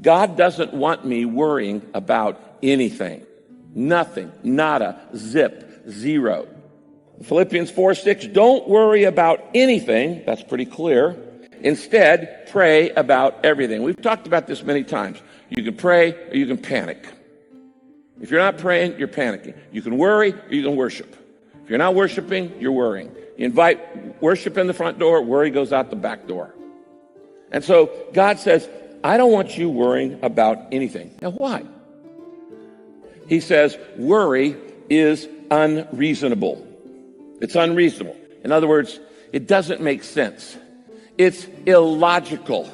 God doesn't want me worrying about anything. Nothing. Nada. Zip. Zero. Philippians 4:6, don't worry about anything. That's pretty clear. Instead, pray about everything. We've talked about this many times. You can pray or you can panic. If you're not praying, you're panicking. You can worry or you can worship. If you're not worshiping, you're worrying. You invite worship in the front door, worry goes out the back door. And so God says, I don't want you worrying about anything. Now, why? He says, worry is unreasonable. It's unreasonable. In other words, it doesn't make sense. It's illogical.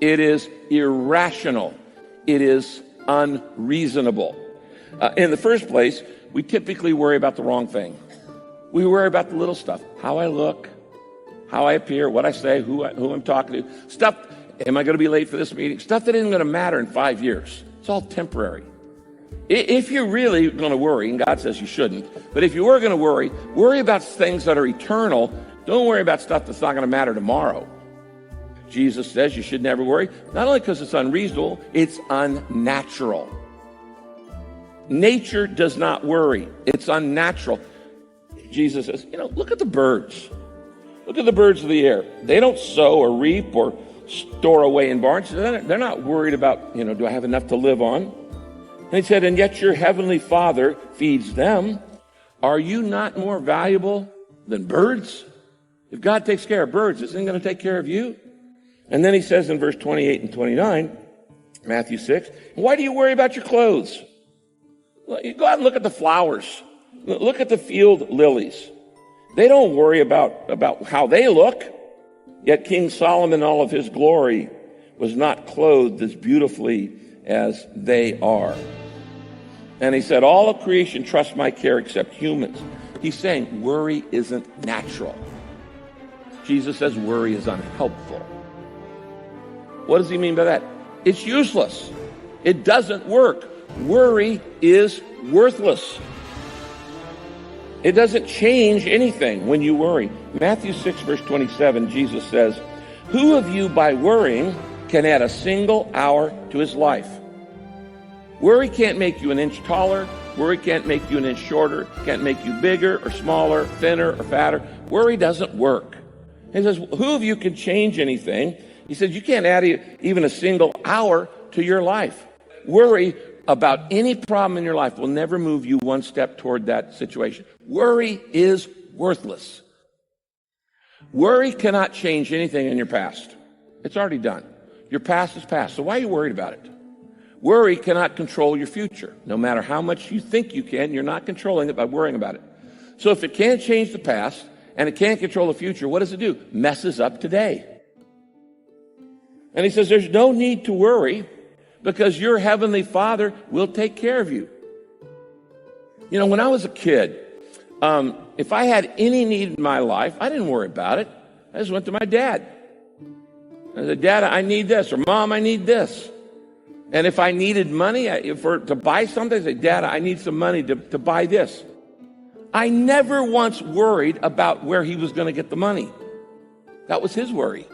It is irrational. It is unreasonable. In the first place, we typically worry about the wrong thing. We worry about the little stuff. How I look, how I appear, what I say, who I'm talking to. Stuff, am I going to be late for this meeting? Stuff that isn't going to matter in 5 years. It's all temporary. If you're really going to worry, and God says you shouldn't, but if you were going to worry about things that are eternal. Don't worry about stuff that's not going to matter tomorrow. Jesus says you should never worry, not only because it's unreasonable, it's unnatural. Nature does not worry. It's unnatural. Jesus says, look at the birds. Look at the birds of the air. They don't sow or reap or store away in barns. They're not worried about, do I have enough to live on? And he said, and yet your heavenly Father feeds them. Are you not more valuable than birds? If God takes care of birds, isn't he going to take care of you? And then he says in verse 28 and 29, Matthew 6, why do you worry about your clothes? Go out and look at the flowers. Look at the field lilies. They don't worry about how they look. Yet King Solomon, in all of his glory, was not clothed as beautifully as they are. And he said, all of creation trusts my care except humans. He's saying worry isn't natural. Jesus says worry is unhelpful. What does he mean by that? It's useless. It doesn't work. Worry is worthless. It doesn't change anything when you worry. Matthew 6, verse 27, Jesus says, who of you by worrying can add a single hour to his life? Worry can't make you an inch taller. Worry can't make you an inch shorter. Can't make you bigger or smaller, thinner or fatter. Worry doesn't work. He says, who of you can change anything? He says, you can't add even a single hour to your life. Worry about any problem in your life will never move you one step toward that situation. Worry is worthless. Worry cannot change anything in your past. It's already done. Your past is past. So why are you worried about it? Worry cannot control your future. No matter how much you think you can, you're not controlling it by worrying about it. So if it can't change the past and it can't control the future, what does it do? Messes up today. And he says there's no need to worry because your heavenly Father will take care of you. When I was a kid, if I had any need in my life, I didn't worry about it. I just went to my dad. I said, Dad, I need this, or Mom, I need this. And if I needed money to buy something, I said, Dad, I need some money to buy this. I never once worried about where he was going to get the money. That was his worry.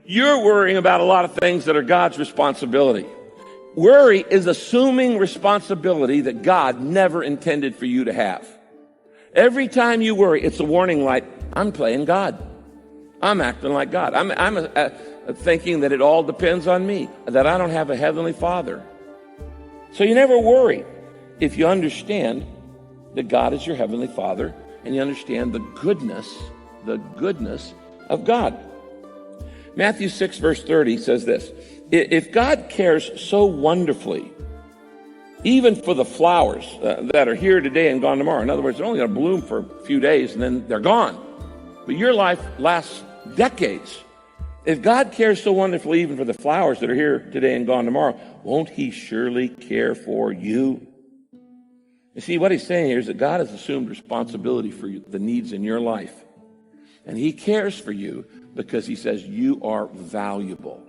You're worrying about a lot of things that are God's responsibility. Worry is assuming responsibility that God never intended for you to have. Every time you worry, it's a warning light. I'm playing God. I'm acting like God. I'm thinking that it all depends on me, that I don't have a heavenly Father. So you never worry if you understand that God is your heavenly Father and you understand the goodness of God. Matthew 6, verse 30 says this, if God cares so wonderfully, even for the flowers that are here today and gone tomorrow, in other words, they're only going to bloom for a few days and then they're gone. But your life lasts decades. If God cares so wonderfully even for the flowers that are here today and gone tomorrow, won't he surely care for you? You see, what he's saying here is that God has assumed responsibility for the needs in your life. And he cares for you because he says you are valuable.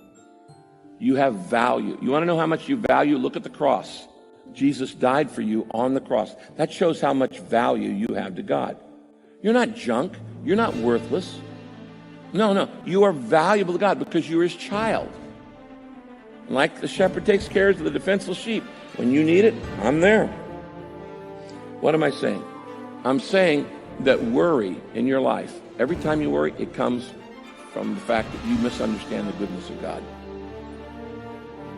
You have value. You want to know how much you value? Look at the cross. Jesus died for you on the cross. That shows how much value you have to God. You're not junk. You're not worthless. No. You are valuable to God because you're his child. Like the shepherd takes care of the defenseless sheep. When you need it, I'm there. What am I saying? I'm saying that worry in your life, every time you worry, it comes from the fact that you misunderstand the goodness of God.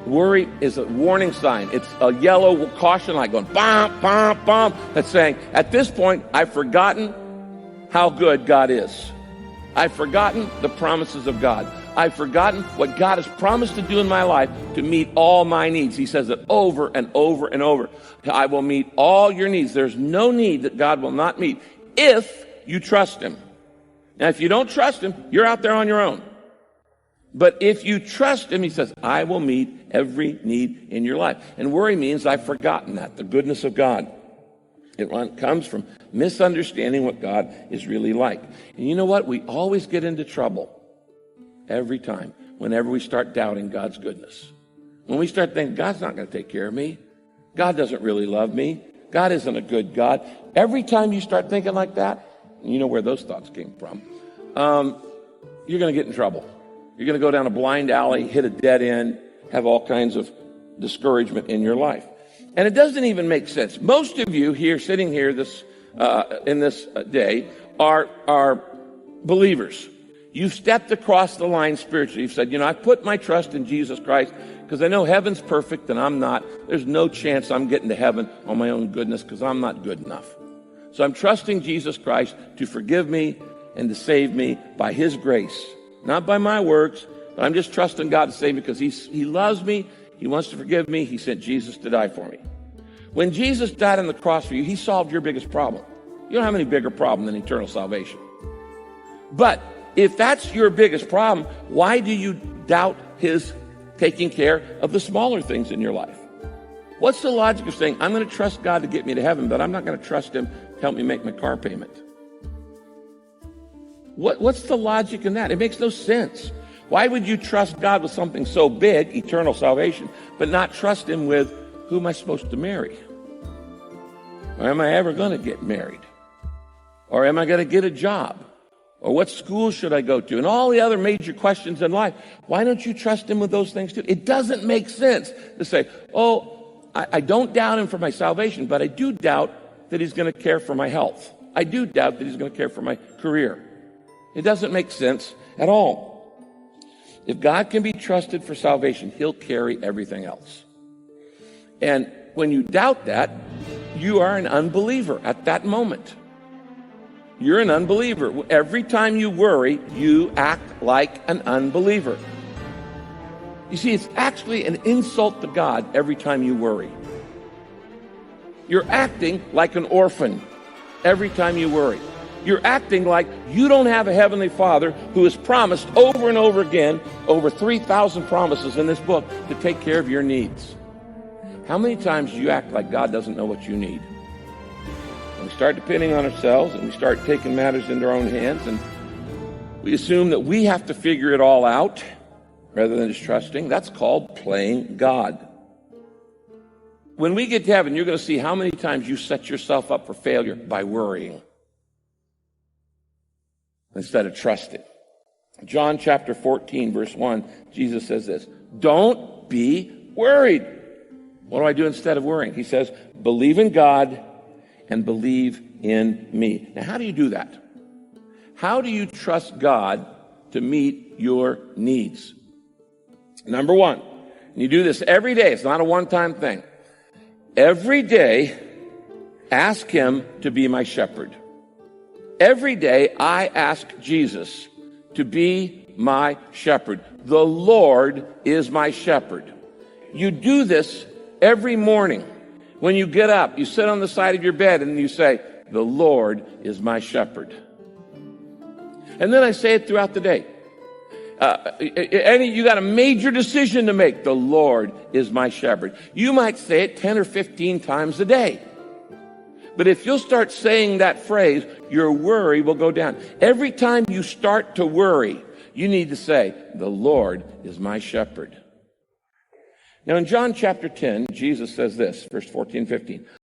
Worry is a warning sign. It's a yellow caution light going, bum, bum, bum. That's saying, at this point, I've forgotten how good God is. I've forgotten the promises of God. I've forgotten what God has promised to do in my life to meet all my needs. He says it over and over and over. I will meet all your needs. There's no need that God will not meet if you trust him. Now, if you don't trust him, you're out there on your own. But if you trust him, he says, I will meet every need in your life. And worry means I've forgotten that, the goodness of God. It comes from misunderstanding what God is really like. And you know what? We always get into trouble every time, whenever we start doubting God's goodness. When we start thinking, God's not going to take care of me. God doesn't really love me. God isn't a good God. Every time you start thinking like that, you know where those thoughts came from, you're going to get in trouble. You're going to go down a blind alley, hit a dead end, have all kinds of discouragement in your life. And it doesn't even make sense. Most of you here, sitting here in this day, are believers. You've stepped across the line spiritually. You've said, I put my trust in Jesus Christ because I know heaven's perfect and I'm not. There's no chance I'm getting to heaven on my own goodness because I'm not good enough. So I'm trusting Jesus Christ to forgive me and to save me by his grace. Not by my works, but I'm just trusting God to save me because he loves me. He wants to forgive me. He sent Jesus to die for me. When Jesus died on the cross for you, he solved your biggest problem. You don't have any bigger problem than eternal salvation. But if that's your biggest problem, why do you doubt his taking care of the smaller things in your life? What's the logic of saying, I'm going to trust God to get me to heaven, but I'm not going to trust him to help me make my car payment? What's the logic in that? It makes no sense. Why would you trust God with something so big, eternal salvation, but not trust him with, who am I supposed to marry? Or am I ever going to get married? Or am I going to get a job? Or what school should I go to? And all the other major questions in life. Why don't you trust him with those things too? It doesn't make sense to say, I don't doubt him for my salvation, but I do doubt that he's going to care for my health. I do doubt that he's going to care for my career. It doesn't make sense at all. If God can be trusted for salvation, he'll carry everything else. And when you doubt that, you are an unbeliever at that moment. You're an unbeliever. Every time you worry, you act like an unbeliever. You see, it's actually an insult to God every time you worry. You're acting like an orphan every time you worry. You're acting like you don't have a heavenly Father who has promised over and over again, over 3,000 promises in this book, to take care of your needs. How many times do you act like God doesn't know what you need? When we start depending on ourselves and we start taking matters into our own hands and we assume that we have to figure it all out rather than just trusting, that's called playing God. When we get to heaven, you're going to see how many times you set yourself up for failure by worrying instead of trusting. John chapter 14, verse 1, Jesus says this, don't be worried. What do I do instead of worrying? He says, believe in God and believe in me. Now, how do you do that? How do you trust God to meet your needs? Number one, and you do this every day. It's not a one-time thing. Every day, ask him to be my shepherd. Every day, I ask Jesus to be my shepherd. The Lord is my shepherd. You do this every morning. When you get up, you sit on the side of your bed and you say, the Lord is my shepherd. And then I say it throughout the day. You got a major decision to make. The Lord is my shepherd. You might say it 10 or 15 times a day. But if you'll start saying that phrase, your worry will go down. Every time you start to worry, you need to say, the Lord is my shepherd. Now in John chapter 10, Jesus says this, verse 14, 15.